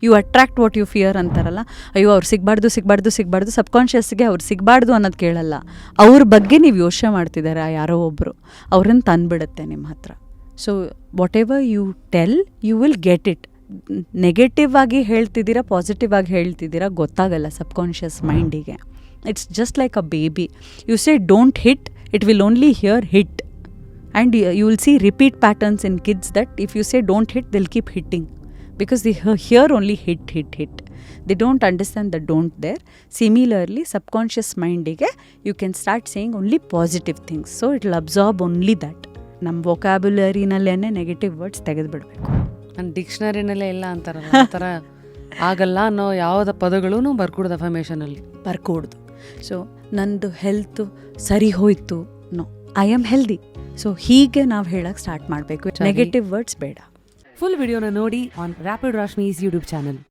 You attract what you fear ಅಂತಾರಲ್ಲ, ಅಯ್ಯೋ ಅವ್ರು ಸಿಗಬಾರ್ದು ಸಬ್ಕಾನ್ಷಿಯಸ್ಗೆ ಅವ್ರು ಸಿಗಬಾರ್ದು ಅನ್ನೋದು ಕೇಳಲ್ಲ, ಅವ್ರ ಬಗ್ಗೆ ನೀವು ಯೋಚನೆ ಮಾಡ್ತಿದ್ದಾರೆ ಯಾರೋ ಒಬ್ಬರು, ಅವ್ರನ್ನ ತಂದುಬಿಡುತ್ತೆ ನಿಮ್ಮ ಹತ್ರ. So whatever you tell you will get it. Negative ಆಗಿ ಹೇಳ್ತಿದ್ದೀರಾ ಪಾಸಿಟಿವ್ ಆಗಿ ಹೇಳ್ತಿದ್ದೀರಾ ಗೊತ್ತಾಗಲ್ಲ ಸಬ್ಕಾನ್ಷಿಯಸ್ ಮೈಂಡಿಗೆ. It's just like a baby. You say don't hit, it will only hear hit. And you will see repeat patterns in kids that if you say don't hit they'll keep hitting because they hear only hit. They don't understand the don't there. Similarly subconscious ಮೈಂಡಿಗೆ you can start saying only positive things. So it will absorb only that. ನಮ್ಮ ವೊಕ್ಯಾಬ್ಯುಲರಿನಲ್ಲೇ negative words ತೆಗೆದುಬಿಡಬೇಕು. ನನ್ನ ಡಿಕ್ಷನರಿನಲ್ಲೇ ಇಲ್ಲ ಅಂತಾರಲ್ಲ ಆ ಥರ ಆಗಲ್ಲ ಅನ್ನೋ ಯಾವುದೇ ಪದಗಳೂ ಬರ್ಕೊಡ್ದು ಅಫರ್ಮೇಷನಲ್ಲಿ ಬರ್ಕೊಡ್ದು. ಸೊ ನಂದು ಹೆಲ್ತು ಸರಿ ಹೋಯ್ತು, no I am healthy. So ಹೀಗೆ ನಾವು ಹೇಳಕ್ಕೆ ಸ್ಟಾರ್ಟ್ ಮಾಡಬೇಕು, ನೆಗೆಟಿವ್ ವರ್ಡ್ಸ್ ಬೇಡ. ಫುಲ್ ವಿಡಿಯೋನ ನೋಡಿ ಆನ್ ರ್ಯಾಪಿಡ್ ರಾಶ್ಮೀಸ್ ಯೂಟ್ಯೂಬ್ ಚಾನಲ್.